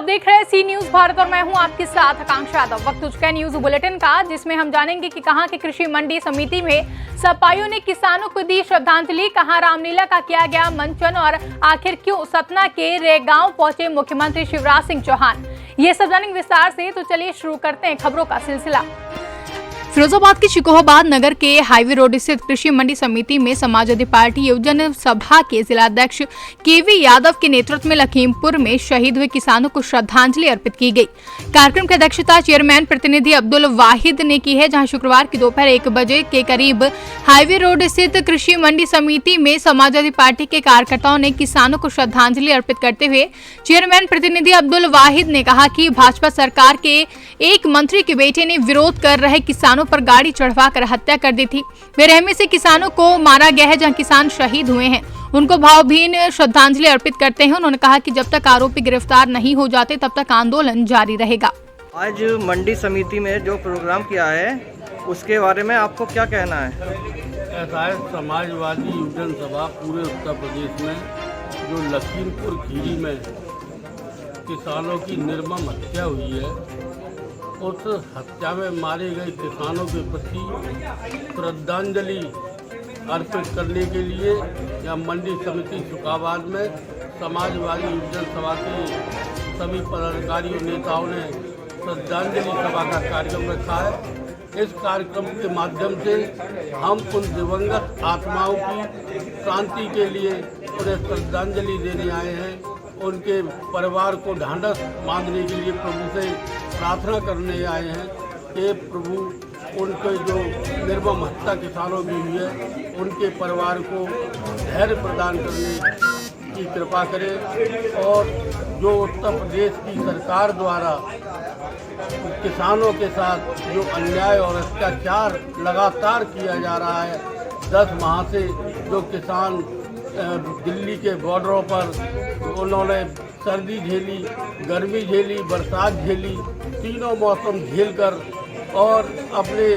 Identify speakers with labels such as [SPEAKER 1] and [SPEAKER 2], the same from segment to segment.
[SPEAKER 1] आप देख रहे हैं सी न्यूज भारत और मैं हूं आपके साथ आकांक्षा यादव। वक्त हो चुका है न्यूज बुलेटिन का, जिसमें हम जानेंगे कि कहां के कृषि मंडी समिति में सपाइयों ने किसानों को दी श्रद्धांजलि, कहां रामलीला का किया गया मंचन और आखिर क्यों सतना के रेगांव पहुंचे मुख्यमंत्री शिवराज सिंह चौहान। ये सब जानेंगे विस्तार से, तो चलिए शुरू करते हैं खबरों का सिलसिला। फिरोजाबाद के शिकोहाबाद नगर के हाईवे रोड स्थित कृषि मंडी समिति में समाजवादी पार्टी युवजन सभा के जिलाध्यक्ष केवी यादव के नेतृत्व में लखीमपुर में शहीद हुए किसानों को श्रद्धांजलि अर्पित की गई। कार्यक्रम की अध्यक्षता चेयरमैन प्रतिनिधि अब्दुल वाहिद ने की है, जहां शुक्रवार की दोपहर 1 बजे के करीब हाईवे रोड स्थित कृषि मंडी समिति में समाजवादी पार्टी के कार्यकर्ताओं ने किसानों को श्रद्धांजलि अर्पित करते हुए चेयरमैन प्रतिनिधि अब्दुल वाहिद ने कहा कि भाजपा सरकार के एक मंत्री के बेटे ने विरोध कर रहे किसानों पर गाड़ी चढ़वाकर हत्या कर दी थी। बेरहमी से किसानों को मारा गया है, जहां किसान शहीद हुए हैं। उनको भावभीनी श्रद्धांजलि अर्पित करते हैं। उन्होंने कहा कि जब तक आरोपी गिरफ्तार नहीं हो जाते तब तक आंदोलन जारी रहेगा।
[SPEAKER 2] आज मंडी समिति में जो प्रोग्राम किया है उसके बारे में आपको क्या कहना है?
[SPEAKER 3] ऐसा है, समाजवादी युवजन सभा पूरे उत्तर प्रदेश में जो लखीमपुर खीरी में किसानों की निर्मम हत्या हुई है, उस हत्या में मारे गए किसानों के प्रति श्रद्धांजलि अर्पित करने के लिए या मंडी समिति शुकाबाद में समाजवादी युवजन सभा के सभी पदाधिकारियों नेताओं ने श्रद्धांजलि सभा का कार्यक्रम रखा है। इस कार्यक्रम के माध्यम से हम उन दिवंगत आत्माओं की शांति के लिए उन्हें श्रद्धांजलि देने आए हैं। उनके परिवार को ढांढस बांधने के लिए प्रभु से प्रार्थना करने आए हैं कि प्रभु उनके जो निर्मम हत्या किसानों की हुई है उनके परिवार को धैर्य प्रदान करने की कृपा करें, और जो उत्तर प्रदेश की सरकार द्वारा किसानों के साथ जो अन्याय और अत्याचार लगातार किया जा रहा है, 10 माह से जो किसान दिल्ली के बॉर्डरों पर उन्होंने सर्दी झेली, गर्मी झेली, बरसात झेली, तीनों मौसम झेलकर और अपने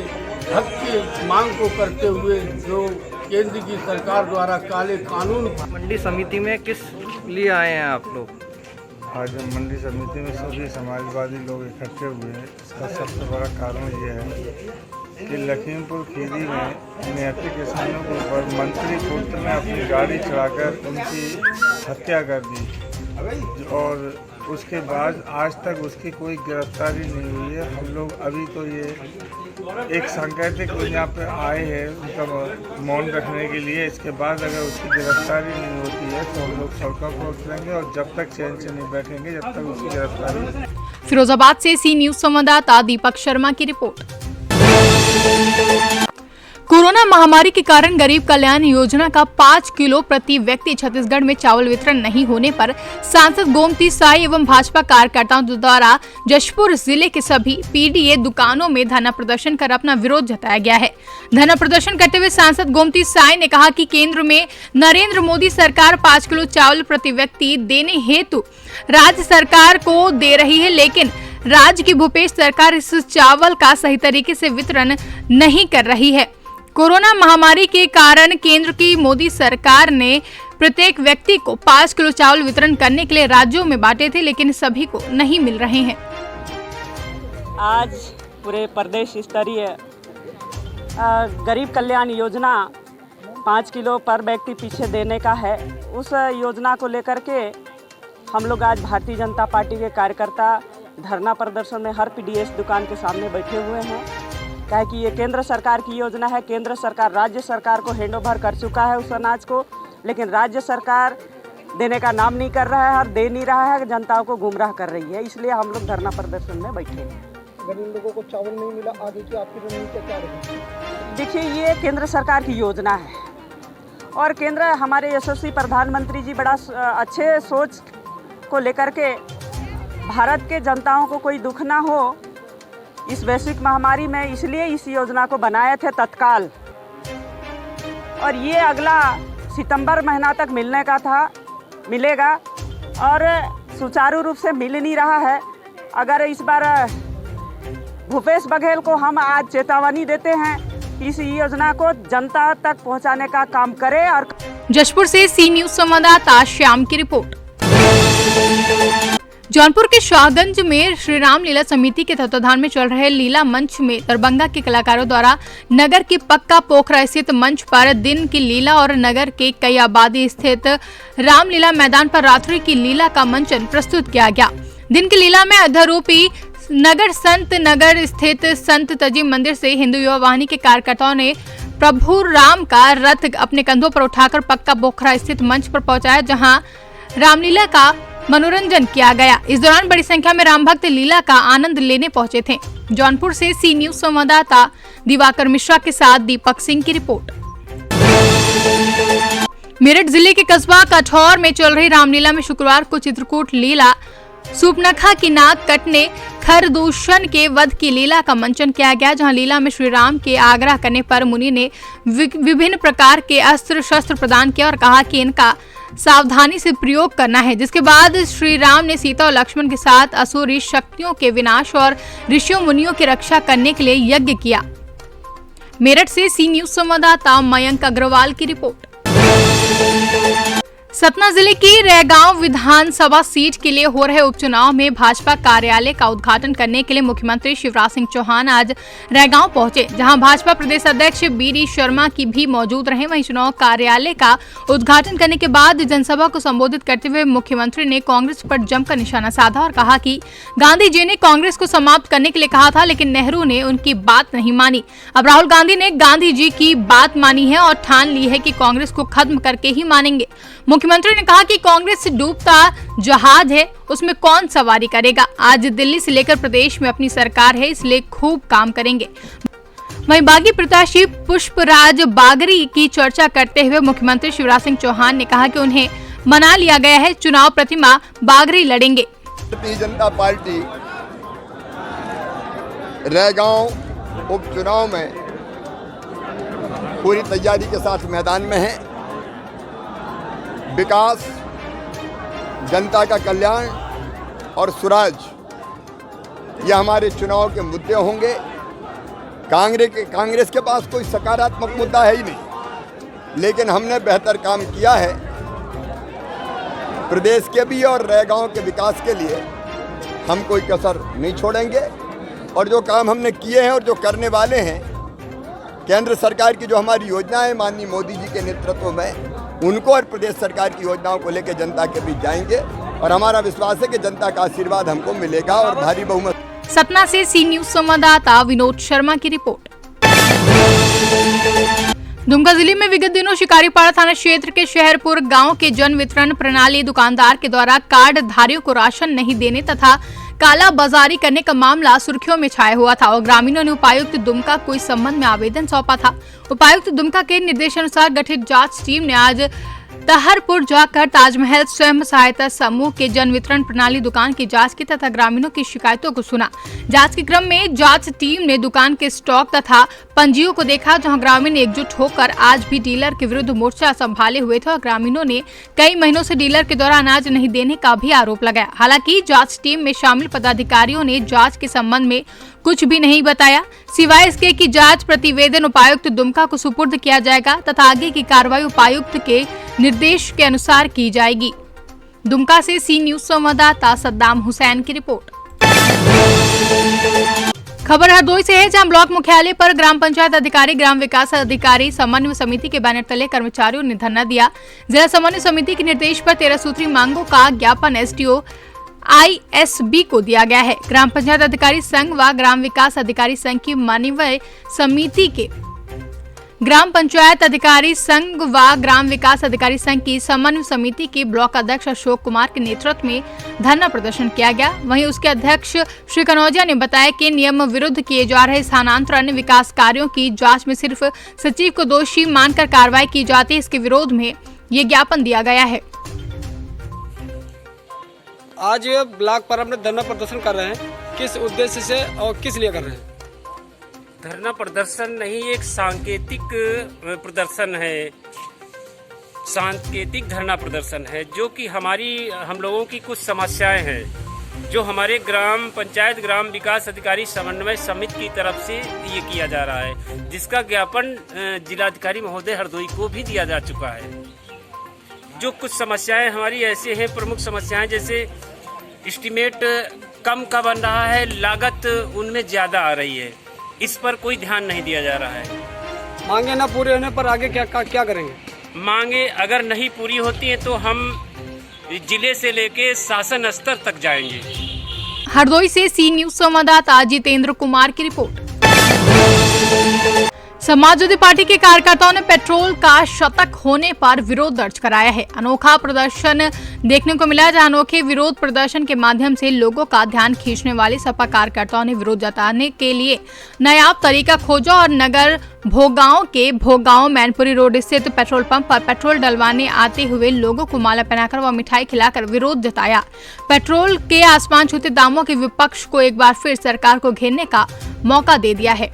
[SPEAKER 3] हक की मांग को करते हुए जो केंद्र की सरकार द्वारा काले कानून।
[SPEAKER 2] मंडी समिति में किस लिए आए हैं आप लोग?
[SPEAKER 4] आज मंडी समिति में सभी समाजवादी लोग इकट्ठे हुए हैं। इसका सबसे बड़ा कारण ये है कि लखीमपुर खीरी में निहत्थे किसानों के ऊपर मंत्री पुत्र ने अपनी गाड़ी चढ़ाकर उनकी हत्या कर दी, और उसके बाद आज तक उसकी कोई गिरफ्तारी नहीं हुई है। हम लोग अभी तो ये एक सांकेतिक यहाँ पे आए हैं उनका मौन रखने के लिए। इसके बाद अगर उसकी गिरफ्तारी नहीं होती है तो हम लोग सड़कों पर उतरेंगे, और जब तक चैन से नहीं बैठेंगे जब तक उसकी गिरफ्तारी।
[SPEAKER 1] फिरोजाबाद से सी न्यूज संवाददाता दीपक शर्मा की रिपोर्ट। कोरोना महामारी के कारण गरीब कल्याण योजना का 5 किलो प्रति व्यक्ति छत्तीसगढ़ में चावल वितरण नहीं होने पर सांसद गोमती साई एवं भाजपा कार्यकर्ताओं द्वारा जशपुर जिले के सभी पीडीए दुकानों में धरना प्रदर्शन कर अपना विरोध जताया गया है। धरना प्रदर्शन करते हुए सांसद गोमती साई ने कहा कि केंद्र में नरेंद्र मोदी सरकार 5 किलो चावल प्रति व्यक्ति देने हेतु राज्य सरकार को दे रही है, लेकिन राज्य की भूपेश सरकार इस चावल का सही तरीके से वितरण नहीं कर रही है। कोरोना महामारी के कारण केंद्र की मोदी सरकार ने प्रत्येक व्यक्ति को 5 किलो चावल वितरण करने के लिए राज्यों में बांटे थे, लेकिन सभी को नहीं मिल रहे हैं।
[SPEAKER 5] आज पूरे प्रदेश स्तरीय गरीब कल्याण योजना 5 किलो पर व्यक्ति पीछे देने का है। उस योजना को लेकर के हम लोग आज भारतीय जनता पार्टी के कार्यकर्ता धरना प्रदर्शन में हर पीडीएस दुकान के सामने बैठे हुए हैं। क्या है कि ये केंद्र सरकार की योजना है। केंद्र सरकार राज्य सरकार को हैंडओवर कर चुका है उस अनाज को, लेकिन राज्य सरकार देने का नाम नहीं कर रहा है और दे नहीं रहा है, जनताओं को गुमराह कर रही है। इसलिए हम लोग धरना प्रदर्शन में बैठे हैं।
[SPEAKER 6] अगर इन लोगों को चावल नहीं मिला, आगे की आपकी रणनीति क्या रहेगी?
[SPEAKER 5] देखिए, ये केंद्र सरकार की योजना है और केंद्र हमारे यशस्वी प्रधानमंत्री जी बड़ा अच्छे सोच को लेकर के भारत के जनताओं को कोई दुख ना हो इस वैश्विक महामारी में, इसलिए इस योजना को बनाए थे तत्काल। और ये अगला सितंबर महीना तक मिलने का था, मिलेगा और सुचारू रूप से मिल नहीं रहा है। अगर इस बार भूपेश बघेल को हम आज चेतावनी देते हैं कि इस योजना को जनता तक पहुंचाने का काम करे। और
[SPEAKER 1] जशपुर से सी न्यूज संवाददाता श्याम की रिपोर्ट। जौनपुर के शाहगंज में श्री राम लीला समिति के तत्वाधान में चल रहे लीला मंच में दरभंगा के कलाकारों द्वारा नगर की पक्का पोखरा स्थित मंच पर दिन की लीला और नगर के कई आबादी स्थित रामलीला मैदान पर रात्रि की लीला का मंचन प्रस्तुत किया गया। दिन की लीला में अध्यारोपी नगर संत नगर स्थित संत तजी मंदिर से हिंदू युवा वाहिनी के कार्यकर्ताओं ने प्रभु राम का रथ अपने कंधों पर उठाकर पक्का पोखरा स्थित मंच पर पहुंचाया, जहां रामलीला का मनोरंजन किया गया। इस दौरान बड़ी संख्या में राम भक्त लीला का आनंद लेने पहुंचे थे। जौनपुर से सी न्यूज संवाददाता दिवाकर मिश्रा के साथ दीपक सिंह की रिपोर्ट। मेरठ जिले के कस्बा कठौर में चल रही रामलीला में शुक्रवार को चित्रकूट लीला सूपनखा की नाक कटने खरदूषण के वध की लीला का मंचन किया गया, जहां लीला में श्री राम के आग्रह करने पर मुनि ने विभिन्न प्रकार के अस्त्र शस्त्र प्रदान किया और कहा कि इनका सावधानी से प्रयोग करना है, जिसके बाद श्री राम ने सीता और लक्ष्मण के साथ असुरी शक्तियों के विनाश और ऋषियों मुनियों की रक्षा करने के लिए यज्ञ किया। मेरठ से सी न्यूज संवाददाता मयंक अग्रवाल की रिपोर्ट। सतना जिले की रैगांव विधानसभा सीट के लिए हो रहे उपचुनाव में भाजपा कार्यालय का उद्घाटन करने के लिए मुख्यमंत्री शिवराज सिंह चौहान आज रैगांव पहुंचे, जहां भाजपा प्रदेश अध्यक्ष बीडी शर्मा की भी मौजूद रहे। वहीं चुनाव कार्यालय का उद्घाटन करने के बाद जनसभा को संबोधित करते हुए मुख्यमंत्री ने कांग्रेस पर जमकर निशाना साधा और कहा कि गांधी जी ने कांग्रेस को समाप्त करने के लिए कहा था, लेकिन नेहरू ने उनकी बात नहीं मानी। अब राहुल गांधी ने गांधी जी की बात मानी है और ठान ली है कि कांग्रेस को खत्म करके ही मानेंगे। मुख्यमंत्री ने कहा कि कांग्रेस डूबता जहाज है, उसमें कौन सवारी करेगा। आज दिल्ली से लेकर प्रदेश में अपनी सरकार है, इसलिए खूब काम करेंगे। वहीं बागी प्रत्याशी पुष्पराज बागरी की चर्चा करते हुए मुख्यमंत्री शिवराज सिंह चौहान ने कहा कि उन्हें मना लिया गया है, चुनाव प्रतिमा बागरी लड़ेंगे।
[SPEAKER 7] भारतीय जनता पार्टी रैगांव उपचुनाव में पूरी तैयारी के साथ मैदान में है। विकास, जनता का कल्याण और सुराज, यह हमारे चुनाव के मुद्दे होंगे। कांग्रेस के पास कोई सकारात्मक मुद्दा है ही नहीं, लेकिन हमने बेहतर काम किया है प्रदेश के भी और रैगांव के विकास के लिए। हम कोई कसर नहीं छोड़ेंगे और जो काम हमने किए हैं और जो करने वाले हैं, केंद्र सरकार की जो हमारी योजना है माननीय मोदी जी के नेतृत्व में, उनको और प्रदेश सरकार की योजनाओं को लेकर जनता के बीच जाएंगे और हमारा विश्वास है कि जनता का आशीर्वाद हमको मिलेगा और भारी बहुमत।
[SPEAKER 1] सतना से सी न्यूज संवाददाता विनोद शर्मा की रिपोर्ट। दुमका जिले में विगत दिनों शिकारीपाड़ा थाना क्षेत्र के शहरपुर गांव के जन वितरण प्रणाली दुकानदार के द्वारा कार्ड धारियों को राशन नहीं देने तथा काला बाजारी करने का मामला सुर्खियों में छाया हुआ था और ग्रामीणों ने उपायुक्त दुमका को इस संबंध में आवेदन सौंपा था। उपायुक्त दुमका के निर्देशानुसार गठित जांच टीम ने आज तहरपुर जाकर ताजमहल स्वयं सहायता समूह के जन वितरण प्रणाली दुकान की जांच की तथा ग्रामीणों की शिकायतों को सुना। जांच के क्रम में जांच टीम ने दुकान के स्टॉक तथा पंजियों को देखा, जहां ग्रामीण एकजुट होकर आज भी डीलर के विरुद्ध मोर्चा संभाले हुए थे और ग्रामीणों ने कई महीनों से डीलर के द्वारा अनाज नहीं देने का भी आरोप लगाया। हालांकि जांच टीम में शामिल पदाधिकारियों ने जांच के संबंध में कुछ भी नहीं बताया, सिवाय इसके कि जांच प्रतिवेदन उपायुक्त दुमका को सुपुर्द किया जाएगा तथा आगे की कार्रवाई उपायुक्त के निर्देश के अनुसार की जाएगी। दुमका से सी न्यूज संवाददाता सद्दाम हुसैन की रिपोर्ट। खबर हरदोई से है, जहां ब्लॉक मुख्यालय पर ग्राम पंचायत अधिकारी, ग्राम विकास अधिकारी समन्वय समिति के बैनर तले कर्मचारियों ने धरना दिया। जिला समन्वय समिति के निर्देश पर 13 सूत्री मांगों का ज्ञापन एसडीओ ISB को दिया गया है। ग्राम पंचायत अधिकारी संघ व ग्राम विकास अधिकारी संघ की समन्वय समिति के ग्राम पंचायत अधिकारी संघ व ग्राम विकास अधिकारी संघ की समन्वय समिति के ब्लॉक अध्यक्ष अशोक कुमार के नेतृत्व में धरना प्रदर्शन किया गया। वहीं उसके अध्यक्ष श्री कनौजिया ने बताया कि नियम विरुद्ध किए जा रहे स्थानांतरण विकास कार्यों की जांच में सिर्फ सचिव को दोषी मानकर कार्रवाई की जाती है। इसके विरोध में ये ज्ञापन दिया गया है।
[SPEAKER 8] आज ब्लॉक पर अपने धरना प्रदर्शन कर रहे हैं, किस उद्देश्य से और किस लिए कर रहे हैं?
[SPEAKER 9] धरना प्रदर्शन नहीं, एक सांकेतिक प्रदर्शन है, सांकेतिक धरना प्रदर्शन है, जो कि हम लोगों की कुछ समस्याएं हैं जो हमारे ग्राम पंचायत ग्राम विकास अधिकारी समन्वय समिति की तरफ से ये किया जा रहा है, जिसका ज्ञापन जिलाधिकारी महोदय हरदोई को भी दिया जा चुका है। जो कुछ समस्याएं हमारी ऐसे हैं, प्रमुख समस्याएं जैसे एस्टीमेट कम का बन रहा है, लागत उनमें ज़्यादा आ रही है। इस पर कोई ध्यान नहीं दिया जा रहा है।
[SPEAKER 8] मांगे ना पूरे होने पर आगे क्या करेंगे?
[SPEAKER 9] मांगे अगर नहीं पूरी होती हैं तो हम जिले से लेके शासन स्तर तक जाएंगे।
[SPEAKER 1] हरदोई से सी न्यूज संवाददाता जितेंद्र कुमार की रिपोर्ट। समाजवादी पार्टी के कार्यकर्ताओं ने पेट्रोल का शतक होने पर विरोध दर्ज कराया है। अनोखा प्रदर्शन देखने को मिला, जहां अनोखे विरोध प्रदर्शन के माध्यम से लोगों का ध्यान खींचने वाले सपा कार्यकर्ताओं ने विरोध जताने के लिए नायाब तरीका खोजा और नगर भोगांव के भोगांव मैनपुरी रोड स्थित पेट्रोल पंप पर पेट्रोल डलवाने आते हुए लोगों को माला पहनाकर व मिठाई खिलाकर विरोध जताया। पेट्रोल के आसमान छूते दामों के विपक्ष को एक बार फिर सरकार को घेरने का मौका दे दिया है।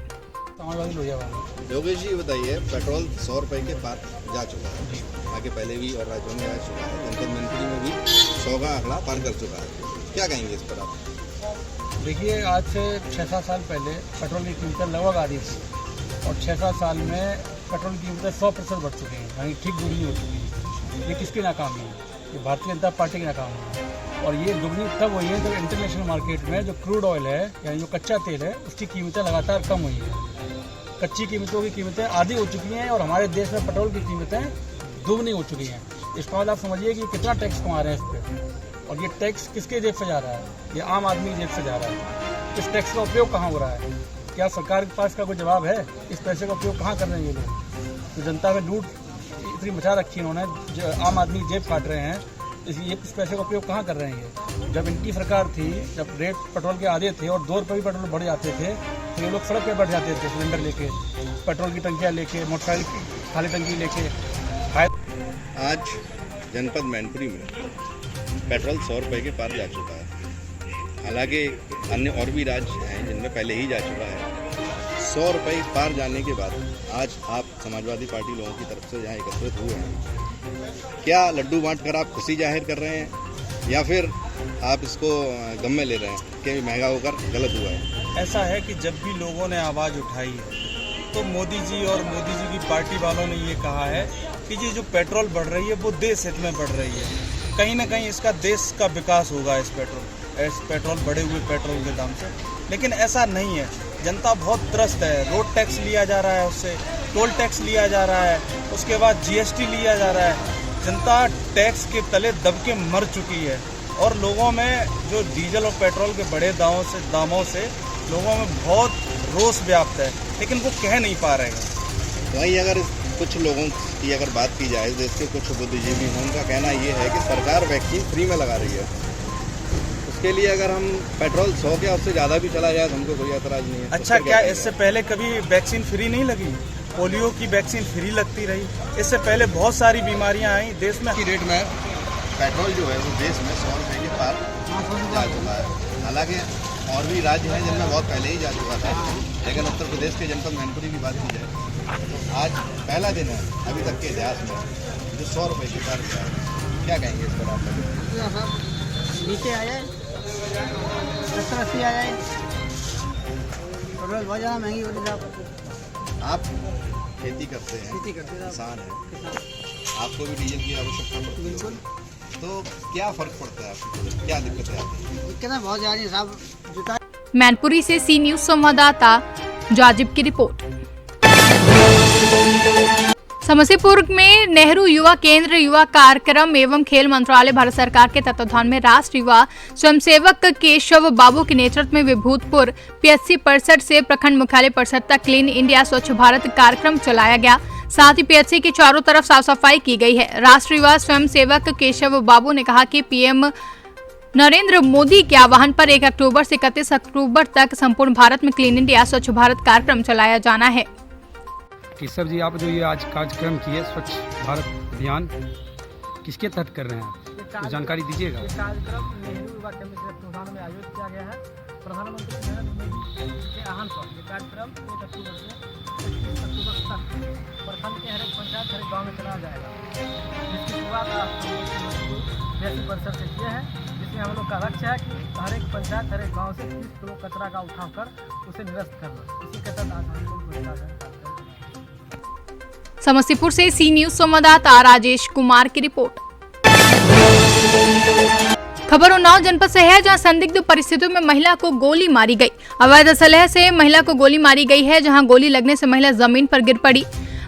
[SPEAKER 10] योगेश जी बताइए, पेट्रोल 100 रुपए के पार जा चुका है, आगे पहले भी और राज्यों में आ चुका है, जनपद मैनपुरी में भी 100 का आंकड़ा पार कर चुका है। क्या कहेंगे इस पर आप?
[SPEAKER 6] देखिए, आज से 6-7 साल पहले पेट्रोल की कीमतें लगभग आधी थी और 6-7 साल में पेट्रोल की कीमतें 100% बढ़ चुकी हैं, यानी ठीक दुगनी हो चुकी है। ये किसकी नाकामी है? ये भारतीय जनता पार्टी की नाकामी है। और ये दुगनी तब हुई है जब इंटरनेशनल मार्केट में जो क्रूड ऑयल है, यानी जो कच्चा तेल है, उसकी कीमतें लगातार कम हुई हैं। कच्ची कीमतों की कीमतें आधी हो चुकी हैं और हमारे देश में पेट्रोल की कीमतें दुगनी हो चुकी हैं। इसका मतलब आप समझिए कि कितना टैक्स कमा रहे हैं इस पर, और ये टैक्स किसके जेब से जा रहा है? ये आम आदमी की जेब से जा रहा है। इस टैक्स का उपयोग कहाँ हो रहा है? क्या सरकार के पास का कोई जवाब है? इस पैसे का उपयोग कहाँ कर रहे हैं ये लोग? तो जनता में लूट इतनी मचा रखी इन्होंने, जो आम आदमी जेब काट रहे हैं, इसलिए इस पैसे का उपयोग कहाँ कर रहे हैं? जब इनकी सरकार थी, जब रेट पेट्रोल के आधे थे और 2 रुपये भी पेट्रोल बढ़ जाते थे, तो ये लोग सड़क पे बैठ जाते थे सिलेंडर लेके, पेट्रोल की टंकियाँ लेके, मोटरसाइकिल की खाली टंकी लेके।
[SPEAKER 10] आज जनपद मैनपुरी में पेट्रोल 100 रुपए के पार जा चुका है। हालांकि अन्य और भी राज्य हैं जिनमें पहले ही जा चुका है। 100 रुपए पार जाने के बाद आज आप समाजवादी पार्टी लोगों की तरफ से यहाँ एकत्रित हुए हैं, क्या लड्डू बांट कर आप खुशी जाहिर कर रहे हैं या फिर आप इसको गम में ले रहे हैं कि महंगा होकर गलत हुआ है?
[SPEAKER 11] ऐसा है कि जब भी लोगों ने आवाज़ उठाई है तो मोदी जी और मोदी जी की पार्टी वालों ने ये कहा है कि ये जो पेट्रोल बढ़ रही है वो देश हित में बढ़ रही है। कहीं ना कहीं इसका देश का विकास होगा इस पेट्रोल बढ़े हुए पेट्रोल के दाम से। लेकिन ऐसा नहीं है, जनता बहुत त्रस्त है। रोड टैक्स लिया जा रहा है, उससे टोल टैक्स लिया जा रहा है, उसके बाद GST लिया जा रहा है। जनता टैक्स के तले दब के मर चुकी है और लोगों में जो डीजल और पेट्रोल के बड़े दामों से लोगों में बहुत रोष व्याप्त है, लेकिन वो कह नहीं पा रहे हैं।
[SPEAKER 10] वहीं अगर कुछ लोगों की अगर बात की जाए, देश के कुछ बुद्धिजीवी हैं, उनका कहना ये है कि सरकार वैक्सीन फ्री में लगा रही है। उसके लिए अगर हम पेट्रोल 100 के उससे ज़्यादा भी चला जाए तो हमको कोई एतराज़ नहीं है।
[SPEAKER 11] अच्छा, क्या इससे पहले कभी वैक्सीन फ्री नहीं लगी? पोलियो की वैक्सीन फ्री लगती रही। इससे पहले बहुत सारी बीमारियां आई देश में।
[SPEAKER 10] की रेट में पेट्रोल जो है वो देश में 100 रुपये के पार जा चुका है। हालांकि और भी राज्य हैं जिनमें बहुत पहले ही जा चुका था, लेकिन उत्तर प्रदेश के जनपद मैनपुरी की बात की जाए, आज पहला दिन है अभी तक के इतिहास में जो 100 रुपये के पार गया है। क्या कहेंगे इस पर आप?
[SPEAKER 6] नीचे आ जाए, 70-80 आ जाए, पेट्रोल बहुत ज़्यादा महंगी होती है।
[SPEAKER 10] आप खेती करते हैं, किसान हैं, आपको भी डीजल की आवश्यकता पड़ती है।
[SPEAKER 6] बिल्कुल।
[SPEAKER 10] तो क्या फ़र्क पड़ता है आपको? क्या दिक्कतें आती हैं?
[SPEAKER 6] दिक्कतें बहुत ज़्यादा साहब। जुता
[SPEAKER 1] मैनपुरी से सी न्यूज संवाददाता जाजिब की रिपोर्ट। समस्तीपुर में नेहरू युवा केंद्र युवा कार्यक्रम एवं खेल मंत्रालय भारत सरकार के तत्वाधान में राष्ट्रीय युवा स्वयंसेवक केशव बाबू के नेतृत्व में विभूतपुर PHC परिसर से प्रखंड मुख्यालय परिसर तक क्लीन इंडिया स्वच्छ भारत कार्यक्रम चलाया गया। साथ ही PHC के चारों तरफ साफ सफाई की गई है। राष्ट्रीय युवा स्वयंसेवक केशव बाबू ने कहा कि PM नरेंद्र मोदी के आह्वान पर 1 अक्टूबर से 31 अक्टूबर तक संपूर्ण भारत में क्लीन इंडिया स्वच्छ भारत कार्यक्रम चलाया जाना है।
[SPEAKER 8] केशव जी, आप जो ये आज कार्यक्रम किए स्वच्छ भारत अभियान, किसके तहत कर रहे हैं? तो जानकारी दीजिएगा।
[SPEAKER 6] ये कार्यक्रम नेहरू युवा केंद्र के तत्वाधान में आयोजित किया गया है। प्रधानमंत्री नरेंद्र मोदी के आह्वान पर ये कार्यक्रम 1 अक्टूबर से 31 अक्टूबर तक प्रखंड के हर एक पंचायत, हर एक गाँव में चलाया जाएगा। जिसकी शुरुआत PHC परिसर से किए हैं, जिसमें हम लोग का लक्ष्य है कि हर एक पंचायत, हर एक गाँव से 30 किलो कचरा का उठाकर उसे निरस्त करना। इसी के तहत आज हम लोग
[SPEAKER 1] समस्तीपुर से सी न्यूज संवाददाता राजेश कुमार की रिपोर्ट। खबर उन्नाव जनपद से है, जहां संदिग्ध परिस्थितियों में महिला को गोली मारी गई। अवैध असलहे से महिला को गोली मारी गई है, जहां गोली लगने से महिला जमीन पर गिर पड़ी।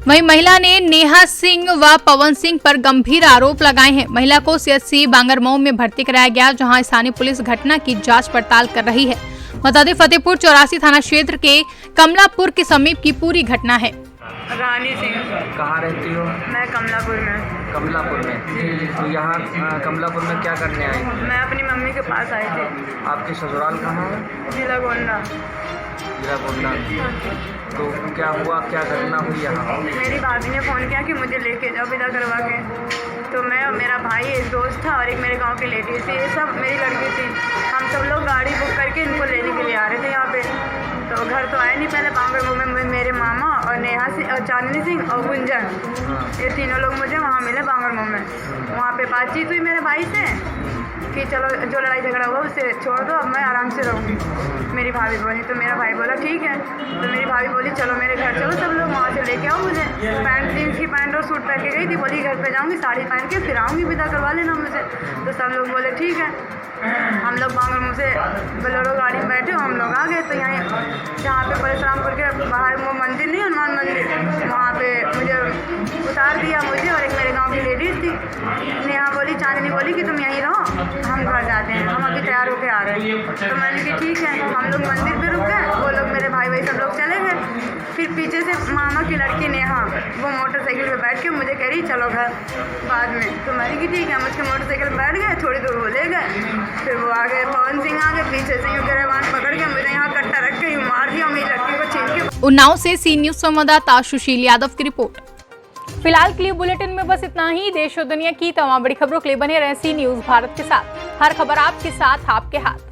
[SPEAKER 1] वहीं महिला ने नेहा सिंह व पवन सिंह पर गंभीर आरोप लगाए हैं। महिला को सीएचसी बांगरमऊ में भर्ती कराया गया, जहां स्थानीय पुलिस घटना की जांच पड़ताल कर रही है। बता दें, फतेहपुर 84 थाना क्षेत्र के कमलापुर के समीप की पूरी घटना है।
[SPEAKER 12] रानी सिंह।
[SPEAKER 13] कहाँ रहती हो?
[SPEAKER 12] मैं कमलापुर में।
[SPEAKER 13] कमलापुर में। तो यहाँ कमलापुर में क्या करने आई?
[SPEAKER 12] मैं अपनी मम्मी के पास आई थी।
[SPEAKER 13] आपकी ससुराल कहाँ है?
[SPEAKER 12] जिला गोंडा।
[SPEAKER 13] जिला गोंडा। तो क्या हुआ, क्या घटना हुई यहाँ?
[SPEAKER 12] मेरी भाभी ने फ़ोन किया कि मुझे लेके जाओ विदा करवा के। तो मैं और मेरा भाई, एक दोस्त था और एक मेरे गांव की लेडी थी, ये सब मेरी लड़की थी। हम सब लोग गाड़ी बुक करके इनको लेने के लिए आ रहे थे यहाँ पे। तो घर तो आए नहीं, पहले बांगरमऊ में मेरे मामा और नेहा सिंह और चांदनी सिंह और गुंजन, ये तीनों लोग मुझे वहाँ मिले बांगरमऊ में। वहाँ पे बातचीत हुई मेरे भाई से कि चलो जो लड़ाई झगड़ा हुआ उसे छोड़ दो, अब मैं आराम से रहूँगी। मेरी भाभी बोली, तो मेरा भाई बोला ठीक है। तो मेरी भाभी बोली चलो मेरे घर चलो, सब लोग वहाँ से लेके आओ मुझे। पैंट, जीन्स की पैंट और सूट पहन के गई थी, बोली घर पे जाऊँगी साड़ी पहन के फिर आऊँगी, विदा करवा लेना मुझे। तो सब लोग बोले ठीक है। हम लोग बांगरमऊ से बोलेरो गाड़ी में बैठे, हम लोग आ गए। तो यहाँ जहाँ पे परशुरामपुर के बाहर वो मंदिर नहीं, हनुमान मंदिर, वहाँ पे मुझे उतार दिया, मुझे और एक मेरे गांव की लेडीज़ थी। नेहा बोली, चांदनी बोली कि तुम यहीं रहो, हम घर जाते हैं, हम अभी तैयार होके आ रहे हैं। तो मैंने कहा ठीक है। हम लोग मंदिर पे रुक गए, वो लोग मेरे भाई सब लोग चले गए। फिर पीछे से मामा की लड़की नेहा, वो मोटरसाइकिल पे बैठ के मुझे कह रही चलो घर बाद में। तो मैंने कहा ठीक है। हम उसके मोटरसाइकिल पर बैठ गए, थोड़ी दूर वो ले गए, फिर वो आ गए, पवन सिंह आ गए पीछे से, यूँ गिरबान पकड़ के मुझे यहाँ कट्टा रख के यूँ मार दिया, मेरी लड़की को छीन के।
[SPEAKER 1] उन्नाव से सी न्यूज संवाददाता सुशील यादव की रिपोर्ट। फिलहाल के लिए बुलेटिन में बस इतना ही। देश और दुनिया की तमाम बड़ी खबरों के लिए बने रहें सी न्यूज भारत के साथ। हर खबर आपके साथ, आपके हाथ।